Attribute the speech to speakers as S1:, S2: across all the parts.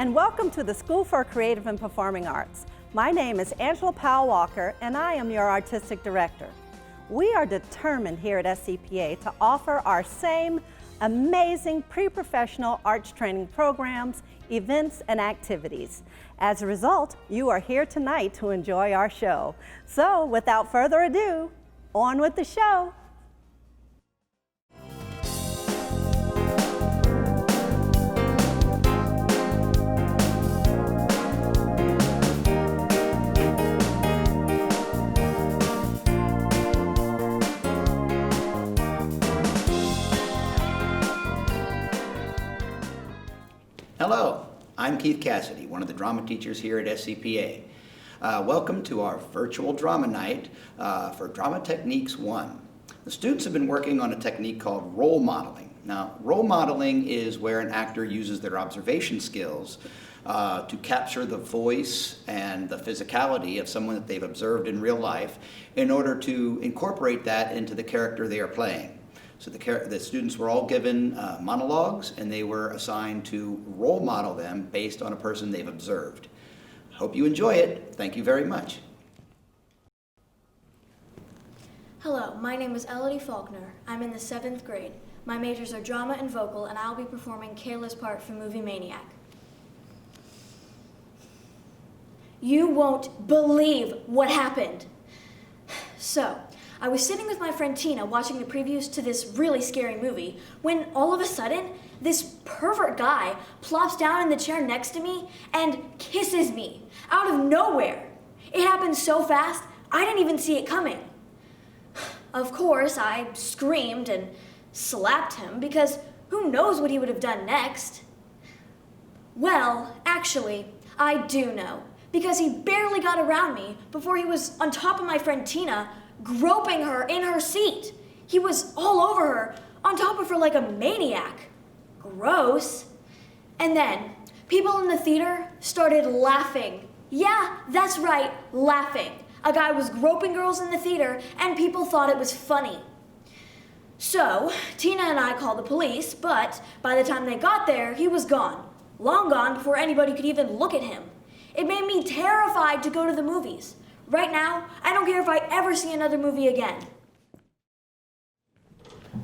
S1: and welcome to the School for Creative and Performing Arts. My name is Angela Powell-Walker, and I am your Artistic Director. We are determined here at SCPA to offer our same amazing pre-professional arts training programs, events, and activities. As a result, you are here tonight to enjoy our show. So, without further ado, on with the show.
S2: Hello, I'm Keith Cassidy, one of the drama teachers here at SCPA. Welcome to our virtual drama night for Drama Techniques 1. The students have been working on a technique called role modeling. Now, role modeling is where an actor uses their observation skills to capture the voice and the physicality of someone that they've observed in real life in order to incorporate that into the character they are playing. So the students were all given monologues, and they were assigned to role model them based on a person they've observed. Hope you enjoy it. Thank you very much.
S3: Hello, my name is Elodie Faulkner. I'm in the 7th grade. My majors are drama and vocal, and I'll be performing Kayla's part from movie Maniac. You won't believe what happened. So, I was sitting with my friend Tina watching the previews to this really scary movie when all of a sudden, this pervert guy plops down in the chair next to me and kisses me out of nowhere. It happened so fast, I didn't even see it coming. Of course, I screamed and slapped him because who knows what he would have done next? Well, actually, I do know, because he barely got around me before he was on top of my friend Tina, groping her in her seat. He was all over her, on top of her like a maniac. Gross. And then, people in the theater started laughing. Yeah, that's right, laughing. A guy was groping girls in the theater, and people thought it was funny. So, Tina and I called the police, but by the time they got there, he was gone. Long gone before anybody could even look at him. It made me terrified to go to the movies. Right now, I don't care if I ever see another movie again.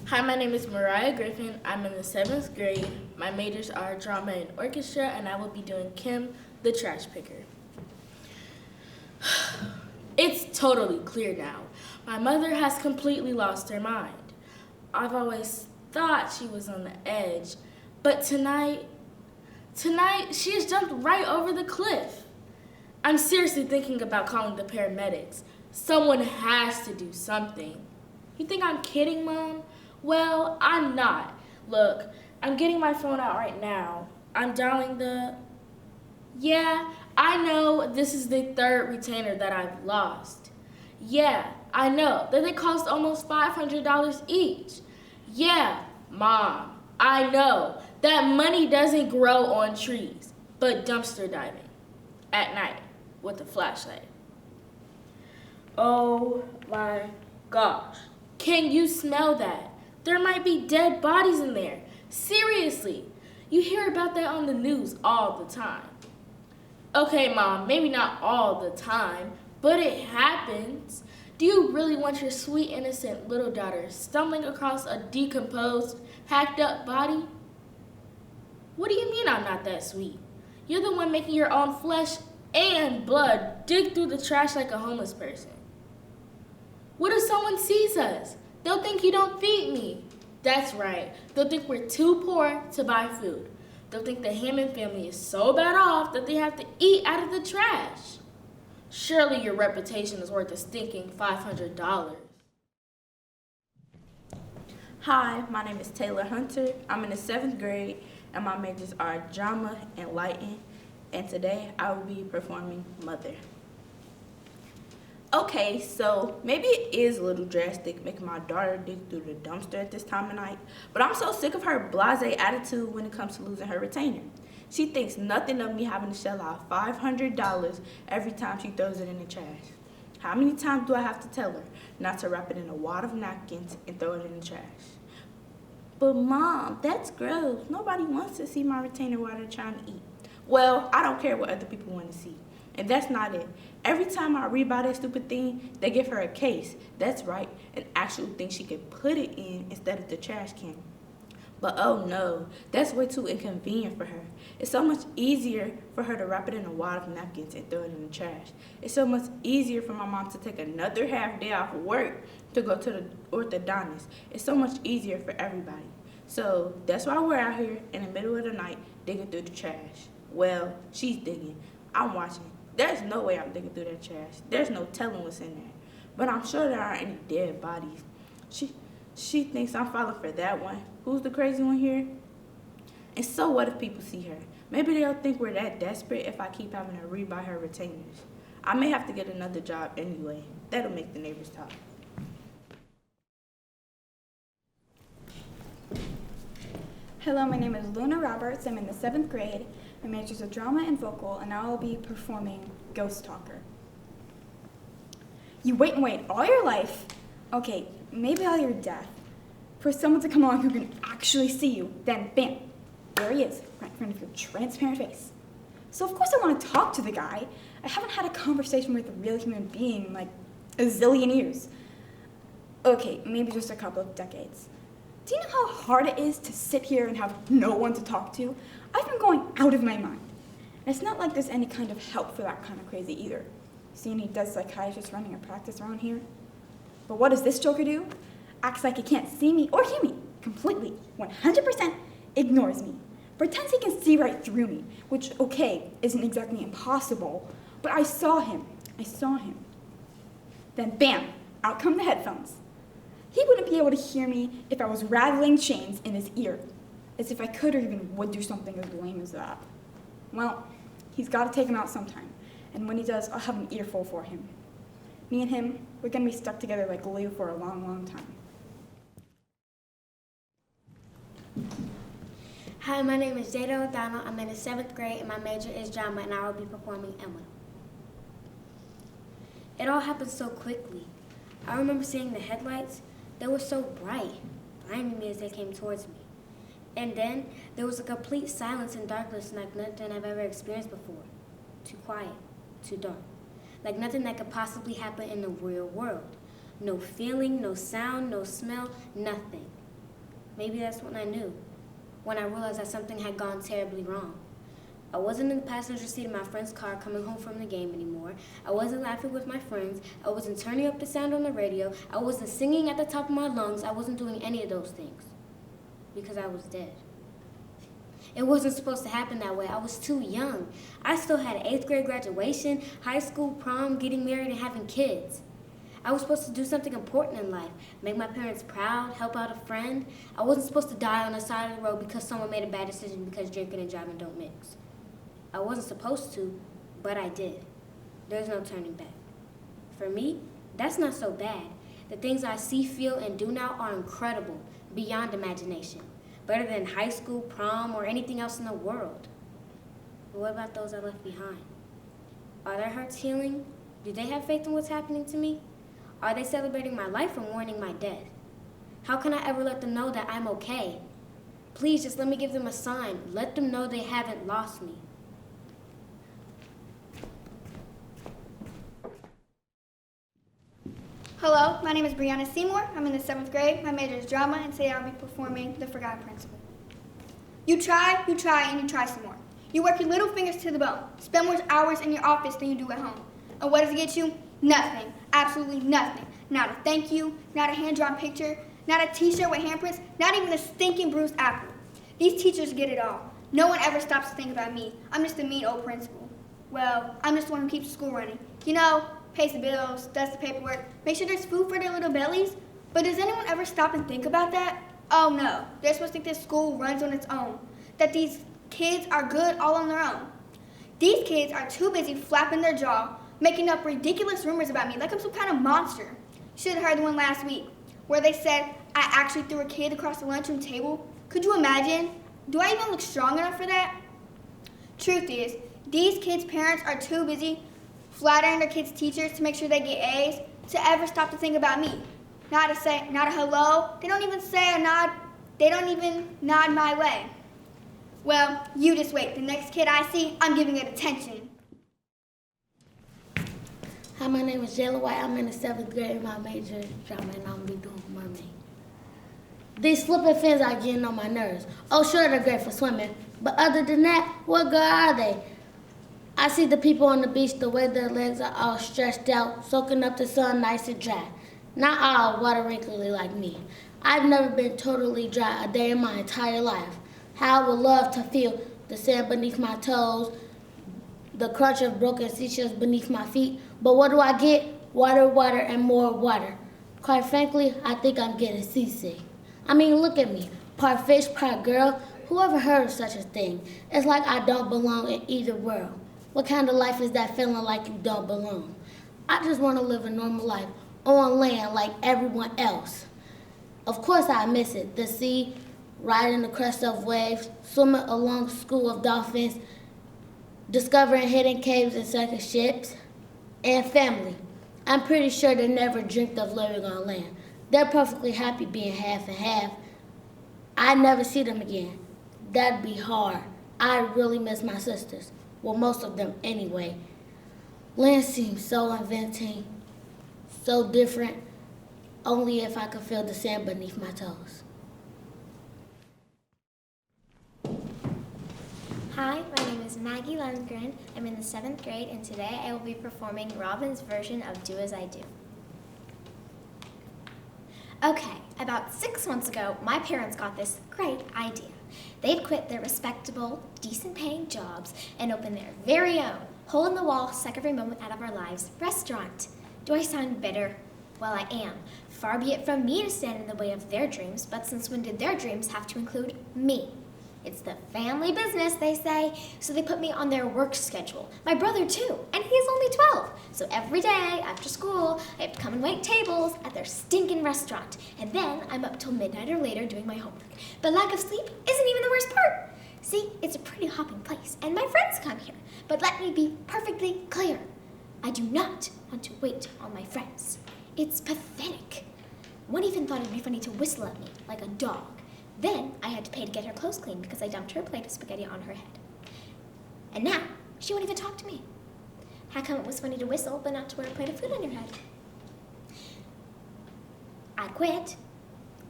S4: Hi, my name is Mariah Griffin. I'm in the 7th grade. My majors are drama and orchestra, and I will be doing Kim, the trash picker. It's totally clear now. My mother has completely lost her mind. I've always thought she was on the edge, but tonight she has jumped right over the cliff. I'm seriously thinking about calling the paramedics. Someone has to do something. You think I'm kidding, Mom? Well, I'm not. Look, I'm getting my phone out right now. I'm dialing the... Yeah, I know this is the 3rd retainer that I've lost. Yeah, I know that they cost almost $500 each. Yeah, Mom, I know that money doesn't grow on trees, but dumpster diving at night with a flashlight. Oh my gosh. Can you smell that? There might be dead bodies in there. Seriously. You hear about that on the news all the time. Okay, Mom, maybe not all the time, but it happens. Do you really want your sweet, innocent little daughter stumbling across a decomposed, hacked up body? What do you mean I'm not that sweet? You're the one making your own flesh and blood dig through the trash like a homeless person. What if someone sees us? They'll think you don't feed me. That's right. They'll think we're too poor to buy food. They'll think the Hammond family is so bad off that they have to eat out of the trash. Surely your reputation is worth a stinking $500.
S5: Hi, my name is Taylor Hunter. I'm in the 7th grade, and my majors are drama and lighting. And today I will be performing Mother. Okay, so maybe it is a little drastic making my daughter dig through the dumpster at this time of night, but I'm so sick of her blasé attitude when it comes to losing her retainer. She thinks nothing of me having to shell out $500 every time she throws it in the trash. How many times do I have to tell her not to wrap it in a wad of napkins and throw it in the trash? But Mom, that's gross. Nobody wants to see my retainer while they're trying to eat. Well, I don't care what other people want to see. And that's not it. Every time I read about that stupid thing, they give her a case. That's right, an actual thing she could put it in instead of the trash can. But oh no, that's way too inconvenient for her. It's so much easier for her to wrap it in a wad of napkins and throw it in the trash. It's so much easier for my mom to take another half day off of work to go to the orthodontist. It's so much easier for everybody. So that's why we're out here in the middle of the night digging through the trash. Well, she's digging. I'm watching. There's no way I'm digging through that trash. There's no telling what's in there. But I'm sure there aren't any dead bodies. She thinks I'm falling for that one. Who's the crazy one here? And so what if people see her? Maybe they'll think we're that desperate if I keep having to rebuy her retainers. I may have to get another job anyway. That'll make the neighbors talk.
S6: Hello, my name is Luna Roberts. I'm in the 7th grade. My major is drama and vocal, and I will be performing Ghost Talker. You wait and wait all your life, okay, maybe all your death, for someone to come along who can actually see you. Then, bam, there he is, right in front of your transparent face. So of course I want to talk to the guy. I haven't had a conversation with a real human being in like a zillion years. Okay, maybe just a couple of decades. Do you know how hard it is to sit here and have no one to talk to? I've been going out of my mind. And it's not like there's any kind of help for that kind of crazy either. See any dead psychiatrists running a practice around here? But what does this joker do? Acts like he can't see me or hear me. Completely, 100% ignores me. Pretends he can see right through me, which, okay, isn't exactly impossible, but I saw him. Then bam, out come the headphones. He wouldn't be able to hear me if I was rattling chains in his ear, as if I could or even would do something as lame as that. Well, he's got to take him out sometime, and when he does, I'll have an earful for him. Me and him, we're going to be stuck together like glue for a long, long time.
S7: Hi, my name is Jada O'Donnell. I'm in the 7th grade, and my major is drama, and I will be performing Emma. It all happened so quickly. I remember seeing the headlights. They were so bright, blinding me as they came towards me. And then there was a complete silence and darkness like nothing I've ever experienced before. Too quiet, too dark. Like nothing that could possibly happen in the real world. No feeling, no sound, no smell, nothing. Maybe that's when I knew. When I realized that something had gone terribly wrong. I wasn't in the passenger seat of my friend's car coming home from the game anymore. I wasn't laughing with my friends. I wasn't turning up the sound on the radio. I wasn't singing at the top of my lungs. I wasn't doing any of those things. Because I was dead. It wasn't supposed to happen that way. I was too young. I still had 8th grade graduation, high school prom, getting married, and having kids. I was supposed to do something important in life, make my parents proud, help out a friend. I wasn't supposed to die on the side of the road because someone made a bad decision because drinking and driving don't mix. I wasn't supposed to, but I did. There's no turning back. For me, that's not so bad. The things I see, feel, and do now are incredible, beyond imagination. Better than high school, prom, or anything else in the world. But what about those I left behind? Are their hearts healing? Do they have faith in what's happening to me? Are they celebrating my life or mourning my death? How can I ever let them know that I'm okay? Please just let me give them a sign. Let them know they haven't lost me.
S8: Hello, my name is Brianna Seymour. I'm in the 7th grade. My major is drama, and today I'll be performing The Forgotten Principle. You try, and you try some more. You work your little fingers to the bone. Spend more hours in your office than you do at home. And what does it get you? Nothing. Absolutely nothing. Not a thank you, not a hand-drawn picture, not a t-shirt with handprints, not even a stinking bruised apple. These teachers get it all. No one ever stops to think about me. I'm just a mean old principal. Well, I'm just the one who keeps the school running. You know, pays the bills, does the paperwork, makes sure there's food for their little bellies. But does anyone ever stop and think about that? Oh no, they're supposed to think this school runs on its own. That these kids are good all on their own. These kids are too busy flapping their jaw, making up ridiculous rumors about me like I'm some kind of monster. Should have heard the one last week, where they said I actually threw a kid across the lunchroom table. Could you imagine? Do I even look strong enough for that? Truth is, these kids' parents are too busy flattering their kids' teachers to make sure they get A's to ever stop to think about me. Not a hello. They don't even say a nod. They don't even nod my way. Well, you just wait. The next kid I see, I'm giving it attention.
S9: Hi, my name is Jayla White. I'm in the 7th grade. My major is drama, and I'm be doing Mermaid. These slipping fins are getting on my nerves. Oh, sure, they're great for swimming. But other than that, what good are they? I see the people on the beach, the way their legs are all stretched out, soaking up the sun nice and dry. Not all water wrinkly like me. I've never been totally dry a day in my entire life. How I would love to feel the sand beneath my toes, the crunch of broken seashells beneath my feet. But what do I get? Water, water, and more water. Quite frankly, I think I'm getting seasick. I mean, look at me. Part fish, part girl. Who ever heard of such a thing? It's like I don't belong in either world. What kind of life is that, feeling like you don't belong? I just want to live a normal life on land like everyone else. Of course I miss it. The sea, riding the crest of waves, swimming along a school of dolphins, discovering hidden caves and sunken ships, and family. I'm pretty sure they never dreamt of living on land. They're perfectly happy being half and half. I'd never see them again. That'd be hard. I really miss my sisters. Well, most of them anyway. Land seems so inventing, so different, only if I could feel the sand beneath my toes.
S10: Hi, my name is Maggie Lundgren. I'm in the 7th grade, and today I will be performing Robin's version of Do As I Do. Okay, about 6 months ago, my parents got this great idea. They'd quit their respectable, decent-paying jobs and open their very own, hole-in-the-wall, suck-every-moment out of our lives restaurant. Do I sound bitter? Well, I am. Far be it from me to stand in the way of their dreams, but since when did their dreams have to include me? It's the family business, they say, so they put me on their work schedule. My brother, too, and he's only 12. So every day after school, I have to come and wait tables at their stinking restaurant. And then I'm up till midnight or later doing my homework. But lack of sleep isn't even the worst part. See, it's a pretty hopping place, and my friends come here. But let me be perfectly clear. I do not want to wait on my friends. It's pathetic. One even thought it'd be funny to whistle at me like a dog. Then I had to pay to get her clothes clean because I dumped her a plate of spaghetti on her head. And now, she won't even talk to me. How come it was funny to whistle, but not to wear a plate of food on your head? I quit,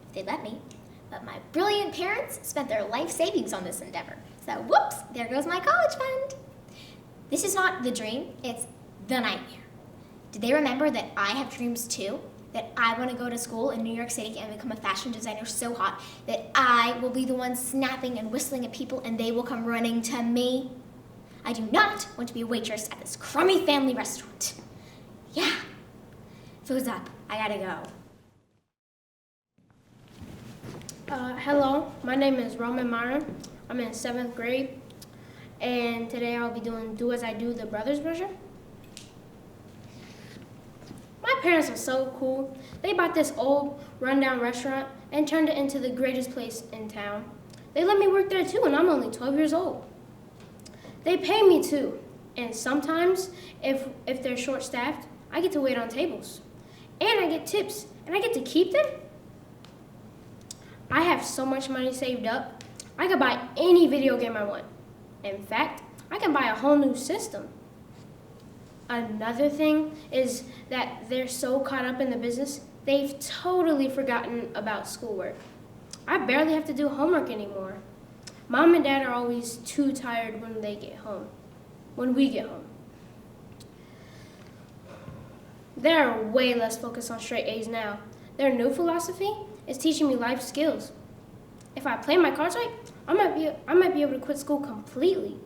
S10: if they let me, but my brilliant parents spent their life savings on this endeavor. So whoops, there goes my college fund. This is not the dream, it's the nightmare. Did they remember that I have dreams too? That I want to go to school in New York City and become a fashion designer so hot that I will be the one snapping and whistling at people and they will come running to me? I do not want to be a waitress at this crummy family restaurant. Yeah, food's up, I gotta go.
S11: Hello, my name is Roman Myron. I'm in 7th grade, and today I'll be doing Do As I Do, the brothers version. My parents are so cool. They bought this old, rundown restaurant and turned it into the greatest place in town. They let me work there too, and I'm only 12 years old. They pay me too, and sometimes, if they're short-staffed, I get to wait on tables. And I get tips, and I get to keep them. I have so much money saved up, I could buy any video game I want. In fact, I can buy a whole new system. Another thing is that they're so caught up in the business, they've totally forgotten about schoolwork. I barely have to do homework anymore. Mom and Dad are always too tired when we get home. They're way less focused on straight A's now. Their new philosophy is teaching me life skills. If I play my cards right, I might be able to quit school completely.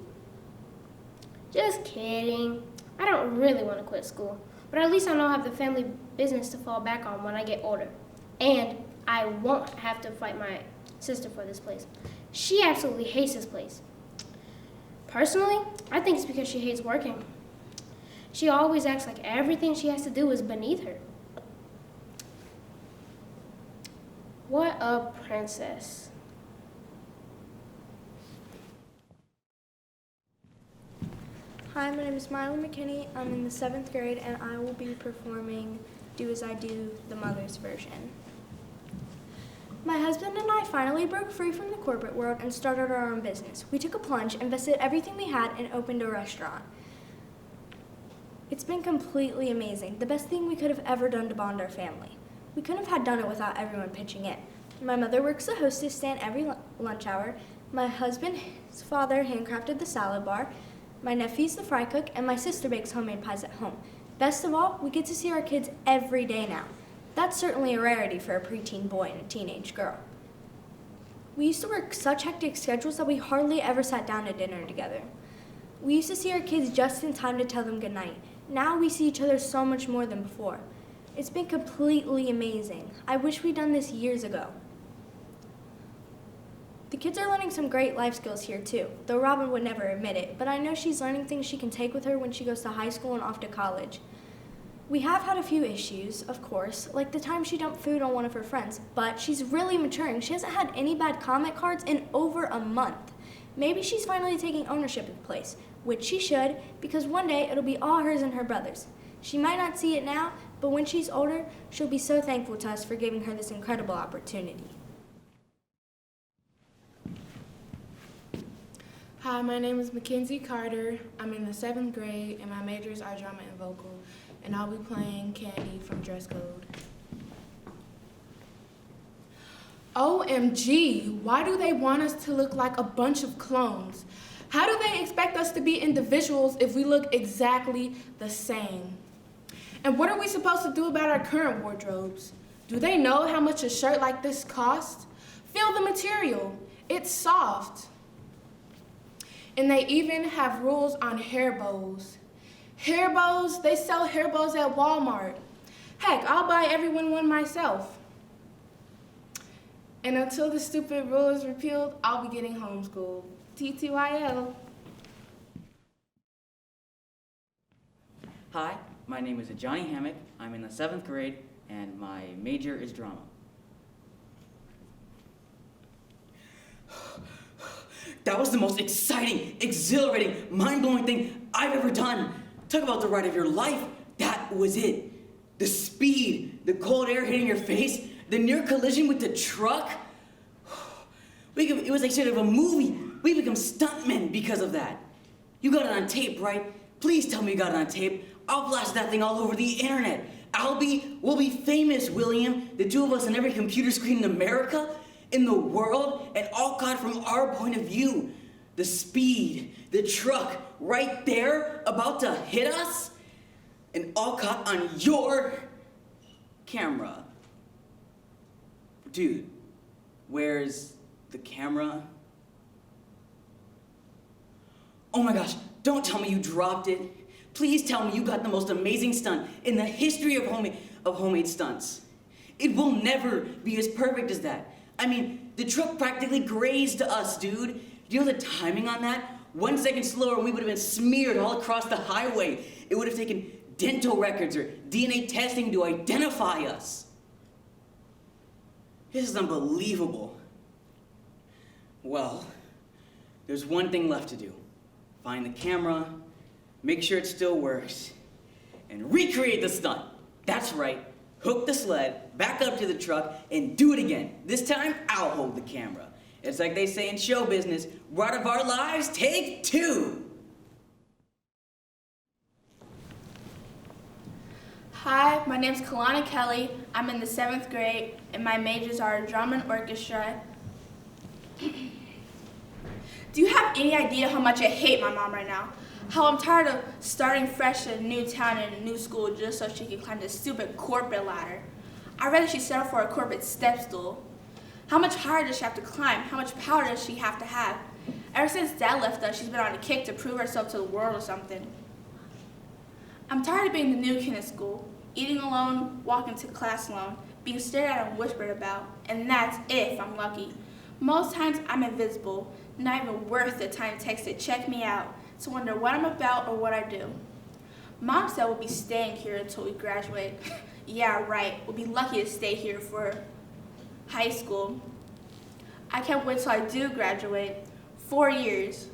S11: Just kidding. I don't really want to quit school, but at least I know I have the family business to fall back on when I get older. And I won't have to fight my sister for this place. She absolutely hates this place. Personally, I think it's because she hates working. She always acts like everything she has to do is beneath her. What a princess.
S12: Hi, my name is Miley McKinney. I'm in the 7th grade, and I will be performing Do As I Do, the mother's version. My husband and I finally broke free from the corporate world and started our own business. We took a plunge, invested everything we had, and opened a restaurant. It's been completely amazing. The best thing we could have ever done to bond our family. We couldn't have done it without everyone pitching in. My mother works the hostess stand every lunch hour. My husband's father handcrafted the salad bar. My nephew's the fry cook, and my sister bakes homemade pies at home. Best of all, we get to see our kids every day now. That's certainly a rarity for a preteen boy and a teenage girl. We used to work such hectic schedules that we hardly ever sat down to dinner together. We used to see our kids just in time to tell them goodnight. Now we see each other so much more than before. It's been completely amazing. I wish we'd done this years ago. The kids are learning some great life skills here too, though Robin would never admit it, but I know she's learning things she can take with her when she goes to high school and off to college. We have had a few issues, of course, like the time she dumped food on one of her friends, but she's really maturing. She hasn't had any bad comment cards in over a month. Maybe she's finally taking ownership of the place, which she should, because one day it'll be all hers and her brother's. She might not see it now, but when she's older, she'll be so thankful to us for giving her this incredible opportunity.
S13: Hi, my name is Mackenzie Carter. I'm in the 7th grade, and my majors are drama and vocal, and I'll be playing Candy from Dress Code. OMG, why do they want us to look like a bunch of clones? How do they expect us to be individuals if we look exactly the same? And what are we supposed to do about our current wardrobes? Do they know how much a shirt like this costs? Feel the material, it's soft. And they even have rules on hair bows. Hair bows, they sell hair bows at Walmart. Heck, I'll buy everyone one myself. And until the stupid rule is repealed, I'll be getting homeschooled. TTYL.
S14: Hi, my name is Johnny Hammock. I'm in the 7th grade, and my major is drama. That was the most exciting, exhilarating, mind-blowing thing I've ever done. Talk about the ride of your life. That was it. The speed, the cold air hitting your face, the near collision with the truck. It was like sort of a movie. We become stuntmen because of that. You got it on tape, right? Please tell me you got it on tape. I'll blast that thing all over the internet. We'll be famous, William. The two of us on every computer screen in America, in the world, and all caught from our point of view. The speed, the truck, right there, about to hit us, and all caught on your camera. Dude, where's the camera? Oh my gosh, don't tell me you dropped it. Please tell me you got the most amazing stunt in the history of homemade stunts. It will never be as perfect as that. I mean, the truck practically grazed us, dude. Do you know the timing on that? 1 second slower and we would have been smeared all across the highway. It would have taken dental records or DNA testing to identify us. This is unbelievable. Well, there's one thing left to do. Find the camera, make sure it still works, and recreate the stunt. That's right. Hook the sled, back up to the truck, and do it again. This time, I'll hold the camera. It's like they say in show business, ride of our lives, take 2.
S5: Hi, my name's Kalani Kelly. I'm in the 7th grade, and my majors are drama and orchestra. Do you have any idea how much I hate my mom right now? How I'm tired of starting fresh in a new town and a new school just so she can climb this stupid corporate ladder. I'd rather she settle for a corporate step stool. How much higher does she have to climb? How much power does she have to have? Ever since Dad left us, she's been on a kick to prove herself to the world or something. I'm tired of being the new kid in school, eating alone, walking to class alone, being stared at and whispered about, and that's if I'm lucky. Most times I'm invisible, not even worth the time it takes to check me out, to wonder what I'm about or what I do. Mom said we'll be staying here until we graduate. Yeah, right, we'll be lucky to stay here for high school. I can't wait till I do graduate. 4 years.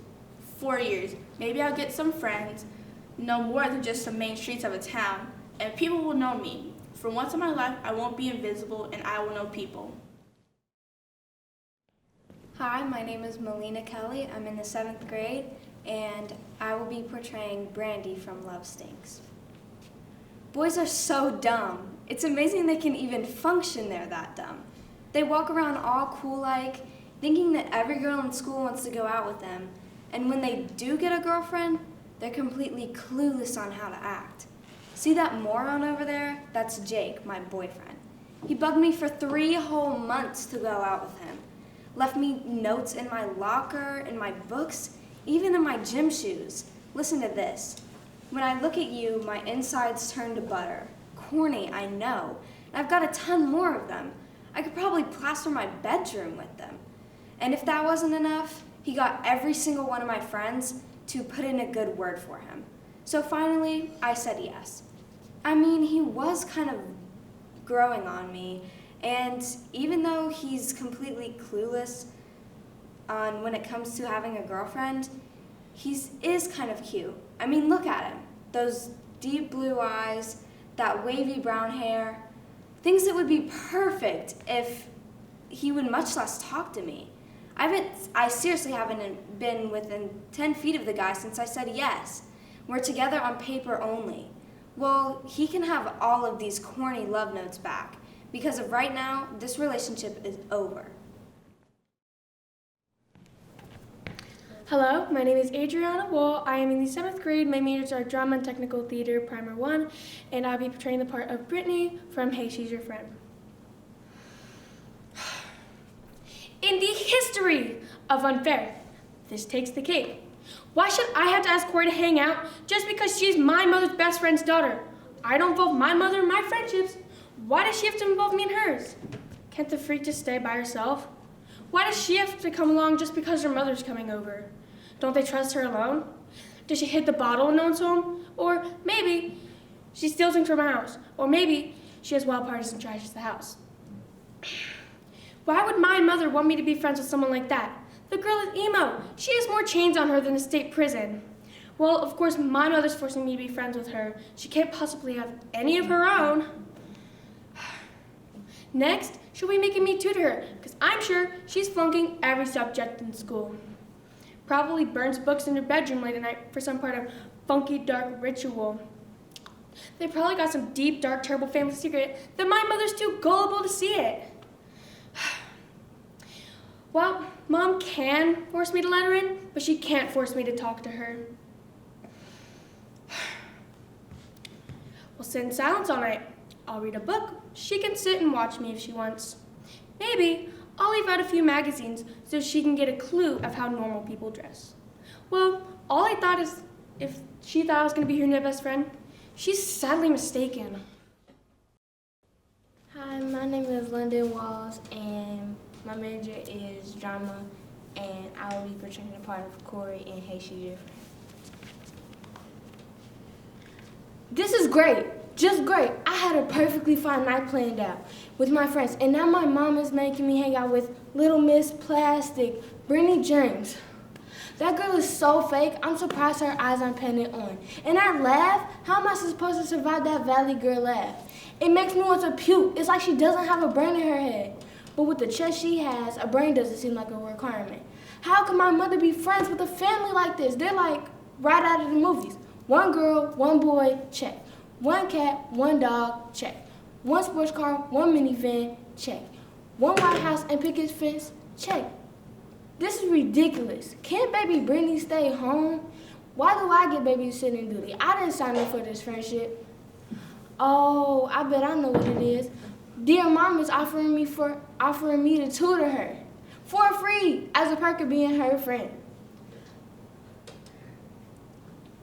S5: 4 years. Maybe I'll get some friends, know more than just the main streets of a town, and people will know me. For once in my life, I won't be invisible and I will know people.
S12: Hi, my name is Melina Kelly. I'm in the 7th grade, and I will be portraying Brandy from Love Stinks. Boys are so dumb. It's amazing they can even function they're that dumb. They walk around all cool-like, thinking that every girl in school wants to go out with them, and when they do get a girlfriend, they're completely clueless on how to act. See that moron over there? That's Jake, my boyfriend. He bugged me for 3 whole months to go out with him. Left me notes in my locker, in my books, even in my gym shoes. Listen to this. When I look at you, my insides turn to butter. Corny, I know. And I've got a ton more of them. I could probably plaster my bedroom with them. And if that wasn't enough, he got every single one of my friends to put in a good word for him. So finally, I said yes. I mean, he was kind of growing on me, and even though he's completely clueless on when it comes to having a girlfriend, he is kind of cute. I mean, look at him. Those deep blue eyes, that wavy brown hair, things that would be perfect if he would much less talk to me. I seriously haven't been within 10 feet of the guy since I said yes. We're together on paper only. Well, he can have all of these corny love notes back, because of right now, this relationship is over.
S11: Hello, my name is Adriana Wall. I am in the 7th grade. My majors are Drama and Technical Theater, Primer 1, and I'll be portraying the part of Brittany from Hey, She's Your Friend. In the history of unfair, this takes the cake. Why should I have to ask Corey to hang out just because she's my mother's best friend's daughter? I don't involve my mother in my friendships. Why does she have to involve me in hers? Can't the freak just stay by herself? Why does she have to come along just because her mother's coming over? Don't they trust her alone? Does she hit the bottle when no one's home? Or maybe she steals things from my house. Or maybe she has wild parties and trashes the house. Why would my mother want me to be friends with someone like that? The girl is emo. She has more chains on her than a state prison. Well, of course, my mother's forcing me to be friends with her. She can't possibly have any of her own. Next, she'll be making me tutor her, because I'm sure she's flunking every subject in school. Probably burns books in her bedroom late at night for some part of funky, dark ritual. They probably got some deep, dark, terrible family secret that my mother's too gullible to see it. Well, Mom can force me to let her in, but she can't force me to talk to her. We'll sit in silence all night. I'll read a book. She can sit and watch me if she wants. Maybe I'll leave out a few magazines so she can get a clue of how normal people dress. Well, all I thought is if she thought I was going to be her new best friend, she's sadly mistaken.
S15: Hi, my name is London Walls, and my major is drama, and I will be portraying the part of Corey in Hey, She's Your Friend.
S11: This is great. Just great. I had a perfectly fine night planned out with my friends, and now my mom is making me hang out with Little Miss Plastic, Brittany James. That girl is so fake, I'm surprised her eyes aren't painted on. And that laugh, how am I supposed to survive that Valley Girl laugh? It makes me want to puke. It's like she doesn't have a brain in her head. But with the chest she has, a brain doesn't seem like a requirement. How can my mother be friends with a family like this? They're like right out of the movies. One girl, one boy, check. One cat, one dog, check. One sports car, one minivan, check. One White House and picket fence, check. This is ridiculous. Can't baby Brittany stay home? Why do I get babysitting duty? I didn't sign up for this friendship. Oh, I bet I know what it is. Dear Mom is offering me to tutor her for free as a perk of being her friend.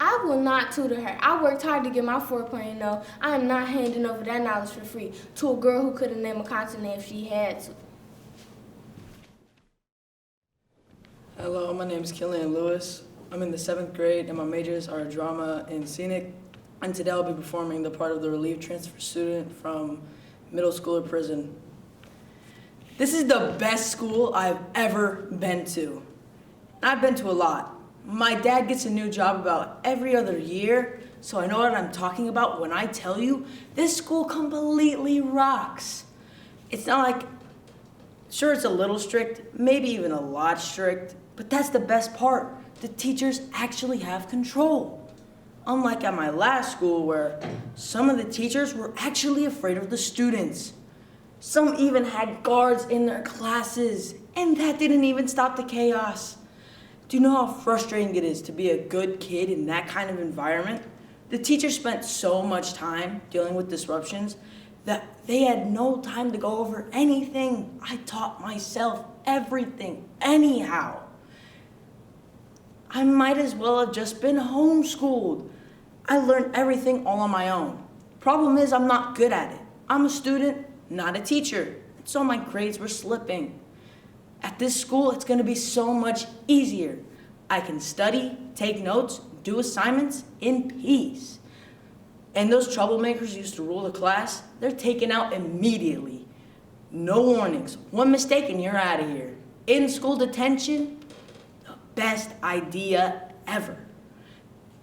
S11: I will not tutor her. I worked hard to get my 4.0. I am not handing over that knowledge for free to a girl who couldn't name a consonant if she had to.
S16: Hello, my name is Killian Lewis. I'm in the 7th grade and my majors are drama and scenic. And today I'll be performing the part of the relief transfer student from middle school or prison. This is the best school I've ever been to. I've been to a lot. My dad gets a new job about every other year, so I know what I'm talking about when I tell you this school completely rocks. It's not like Sure, it's a little strict, maybe even a lot strict, but that's the best part. The teachers actually have control. Unlike at my last school where some of the teachers were actually afraid of the students. Some even had guards in their classes, and that didn't even stop the chaos. Do you know how frustrating it is to be a good kid in that kind of environment? The teachers spent so much time dealing with disruptions that they had no time to go over anything. I taught myself everything anyhow. I might as well have just been homeschooled. I learned everything all on my own. Problem is, I'm not good at it. I'm a student, not a teacher, so my grades were slipping. At this school, it's gonna be so much easier. I can study, take notes, do assignments in peace. And those troublemakers used to rule the class, they're taken out immediately. No warnings, one mistake and you're out of here. In-school detention, the best idea ever.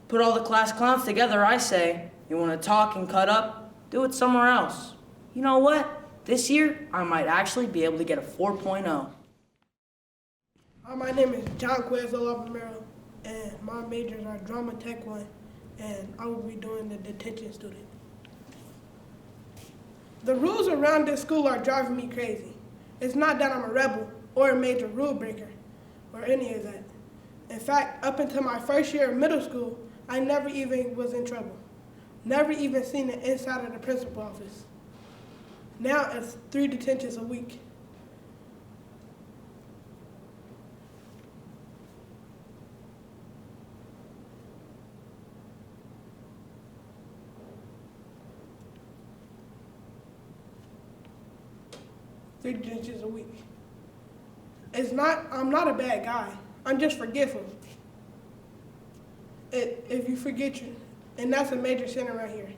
S16: Put all the class clowns together, I say. You wanna talk and cut up? Do it somewhere else. You know what? This year, I might actually be able to get a 4.0.
S17: My name is John Quezzo Romero, and my majors are Drama Tech 1, and I will be doing the Detention student. The rules around this school are driving me crazy. It's not that I'm a rebel or a major rule breaker or any of that. In fact, up until my first year of middle school, I never even was in trouble. Never even seen the inside of the principal office. Now it's 3 detentions a week. Detentions a week. I'm not a bad guy. I'm just forgetful. If you forget and that's a major sin around here.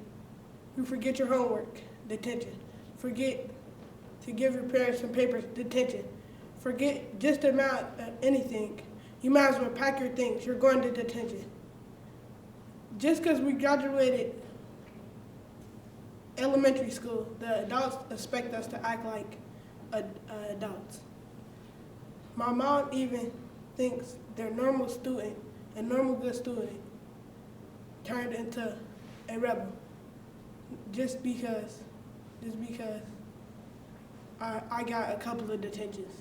S17: You forget your homework, detention. Forget to give your parents some papers, detention. Forget just about anything. You might as well pack your things. You're going to detention. Just because we graduated elementary school, the adults expect us to act like adults. My mom even thinks their normal student, a normal good student, turned into a rebel just because I got a couple of detentions.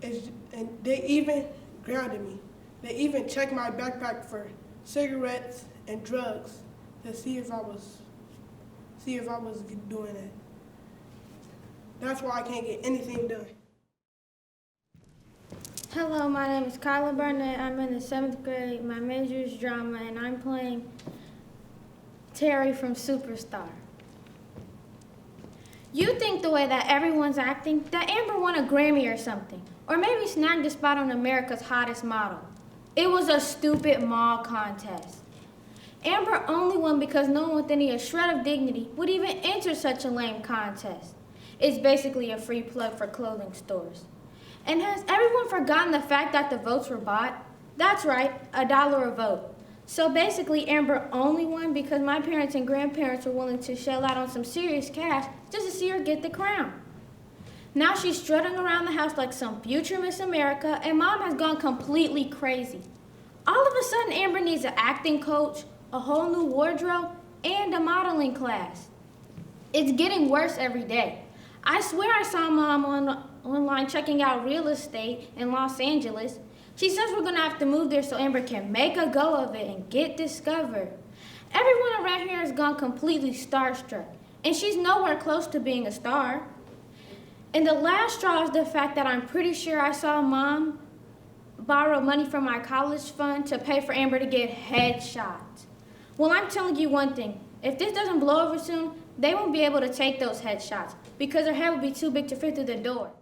S17: And they even grounded me. They even checked my backpack for cigarettes and drugs to see if I was doing it. That's why I can't get anything done.
S11: Hello, my name is Kyla Burnett. I'm in the 7th grade. My major is drama, and I'm playing Terry from Superstar. You think the way that everyone's acting, that Amber won a Grammy or something, or maybe snagged a spot on America's Hottest Model. It was a stupid mall contest. Amber only won because no one with a shred of dignity would even enter such a lame contest. It's basically a free plug for clothing stores. And has everyone forgotten the fact that the votes were bought? That's right, $1 a vote. So basically, Amber only won because my parents and grandparents were willing to shell out on some serious cash just to see her get the crown. Now she's strutting around the house like some future Miss America, and Mom has gone completely crazy. All of a sudden, Amber needs an acting coach, a whole new wardrobe, and a modeling class. It's getting worse every day. I swear I saw Mom online checking out real estate in Los Angeles. She says we're gonna have to move there so Amber can make a go of it and get discovered. Everyone around here has gone completely starstruck, and she's nowhere close to being a star. And the last straw is the fact that I'm pretty sure I saw Mom borrow money from my college fund to pay for Amber to get headshots. Well, I'm telling you one thing. If this doesn't blow over soon, they won't be able to take those headshots because her head will be too big to fit through the door.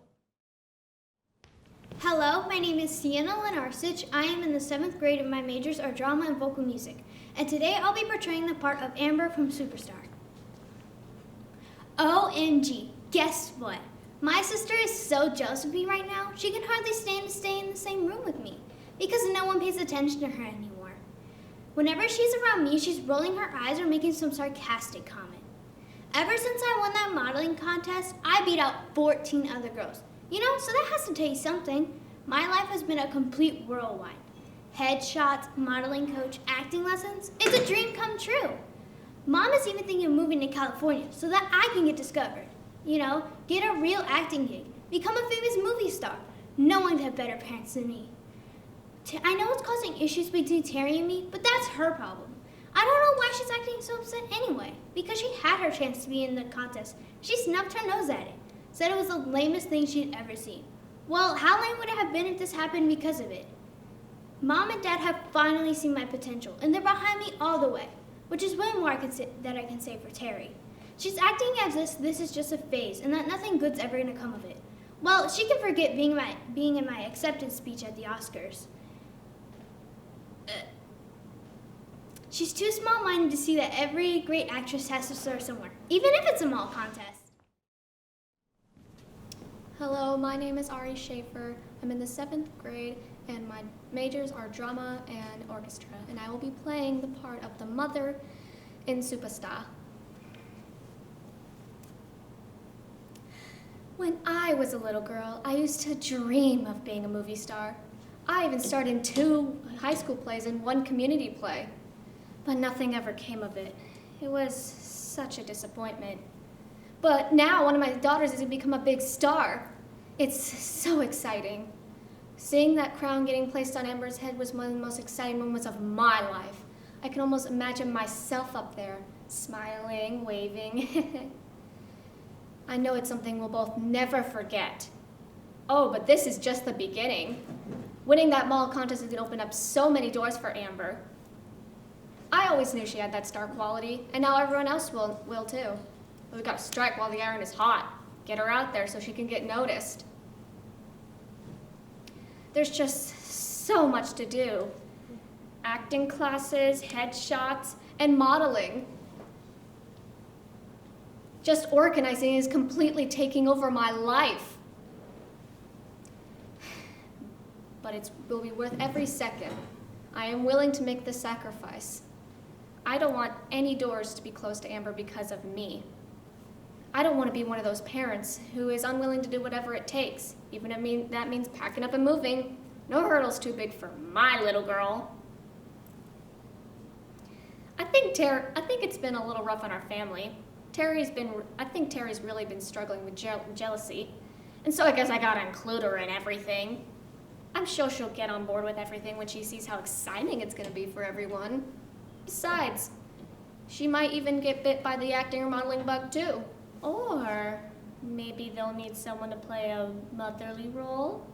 S10: Hello, my name is Sienna Lenarsich. I am in the 7th grade and my majors are drama and vocal music. And today I'll be portraying the part of Amber from Superstar. OMG, guess what? My sister is so jealous of me right now, she can hardly stand to stay in the same room with me because no one pays attention to her anymore. Whenever she's around me, she's rolling her eyes or making some sarcastic comment. Ever since I won that modeling contest, I beat out 14 other girls. You know, so that has to tell you something. My life has been a complete whirlwind. Headshots, modeling coach, acting lessons. It's a dream come true. Mom is even thinking of moving to California so that I can get discovered. You know, get a real acting gig, become a famous movie star. No one could have better parents than me. I know it's causing issues between Terry and me, but that's her problem. I don't know why she's acting so upset anyway. Because she had her chance to be in the contest. She snubbed her nose at it. Said it was the lamest thing she'd ever seen. Well, how lame would it have been if this happened because of it? Mom and Dad have finally seen my potential, and they're behind me all the way, which is way more that I can say for Terry. She's acting as if this is just a phase, and that nothing good's ever going to come of it. Well, she can forget being in my acceptance speech at the Oscars. She's too small-minded to see that every great actress has to start somewhere, even if it's a mall contest.
S18: Hello, my name is Ari Schaefer. I'm in the 7th grade, and my majors are drama and orchestra, and I will be playing the part of the mother in SCPA. When I was a little girl, I used to dream of being a movie star. I even starred in 2 high school plays and 1 community play, but nothing ever came of it. It was such a disappointment. But now one of my daughters has become a big star. It's so exciting. Seeing that crown getting placed on Amber's head was one of the most exciting moments of my life. I can almost imagine myself up there, smiling, waving. I know it's something we'll both never forget. Oh, but this is just the beginning. Winning that mall contest is going to open up so many doors for Amber. I always knew she had that star quality, and now everyone else will too. We've got to strike while the iron is hot. Get her out there so she can get noticed. There's just so much to do. Acting classes, headshots, and modeling. Just organizing is completely taking over my life. But it will be worth every second. I am willing to make the sacrifice. I don't want any doors to be closed to Amber because of me. I don't want to be one of those parents who is unwilling to do whatever it takes, even if that means packing up and moving. No hurdle's too big for my little girl. I think it's been a little rough on our family. I think Terry's really been struggling with jealousy, and so I guess I gotta include her in everything. I'm sure she'll get on board with everything when she sees how exciting it's gonna be for everyone. Besides, she might even get bit by the acting or modeling bug too.
S7: Or maybe they'll need someone to play a motherly role.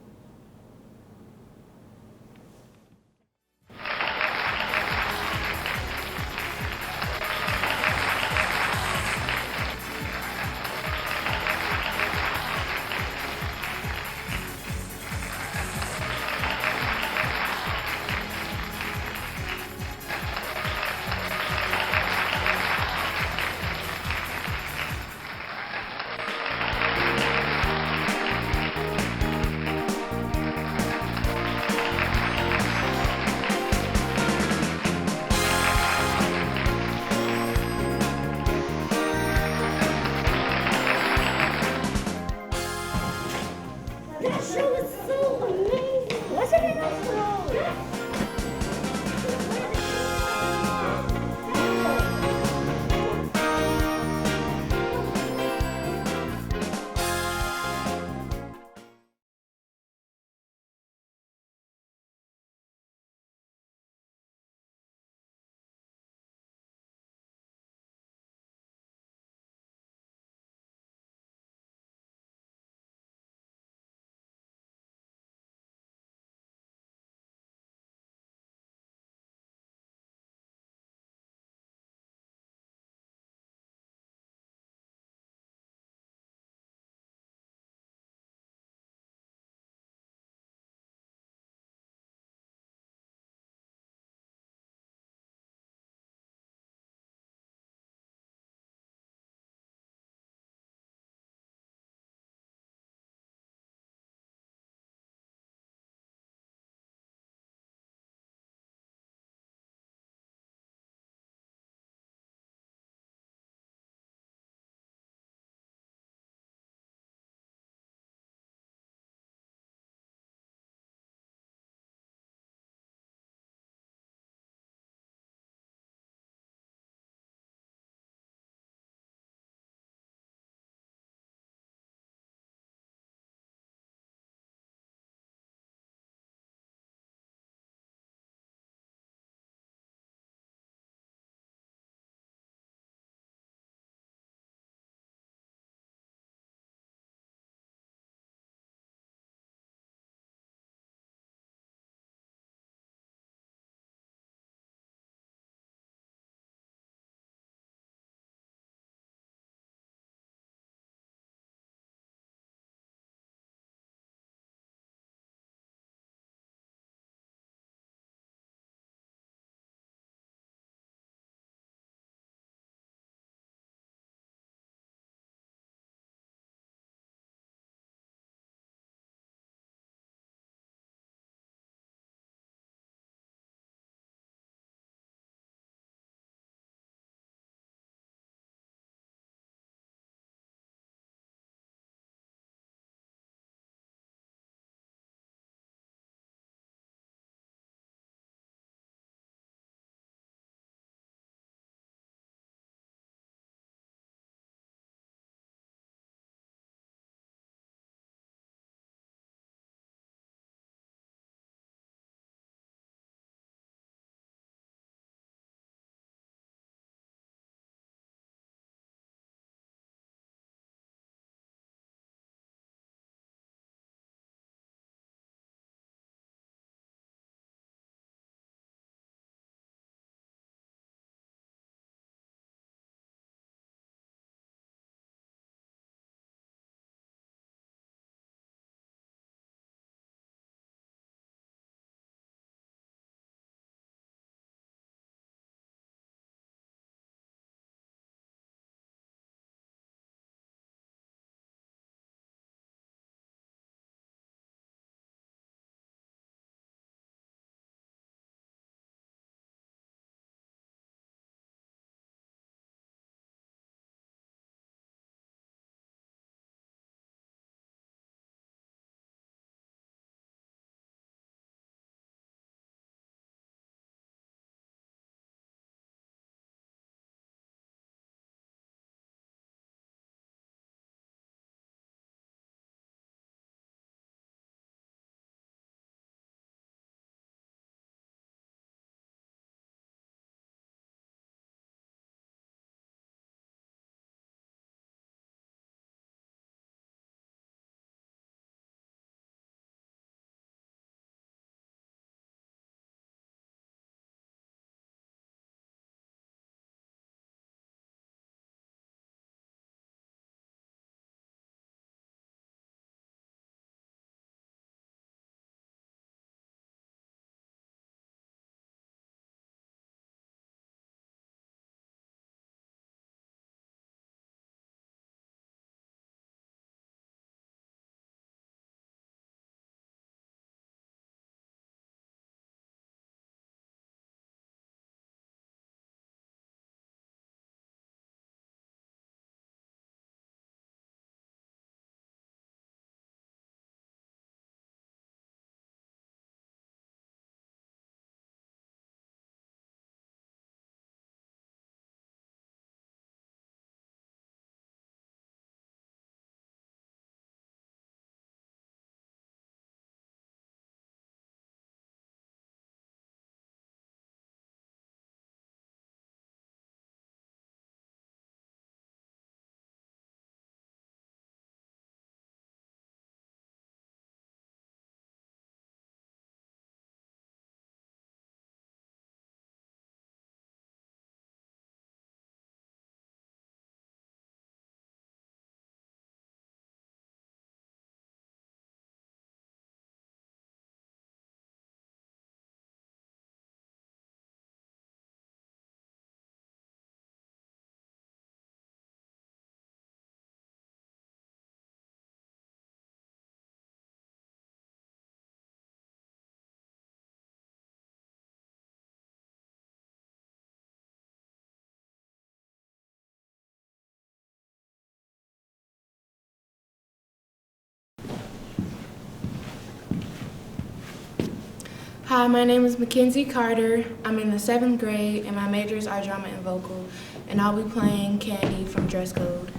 S13: Hi, my name is Mackenzie Carter. I'm in the 7th grade, and my majors are drama and vocal, and I'll be playing Candy from Dress Code.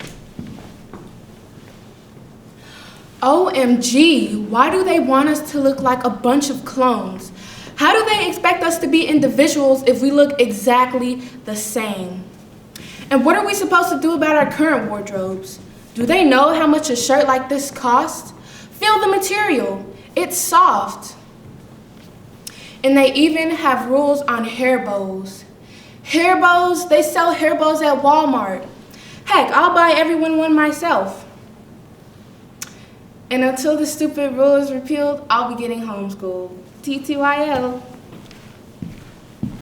S13: OMG, why do they want us to look like a bunch of clones? How do they expect us to be individuals if we look exactly the same? And what are we supposed to do about our current wardrobes? Do they know how much a shirt like this costs? Feel the material, it's soft. And they even have rules on hair bows. Hair bows, they sell hair bows at Walmart. Heck, I'll buy everyone one myself. And until the stupid rule is repealed, I'll be getting homeschooled. TTYL.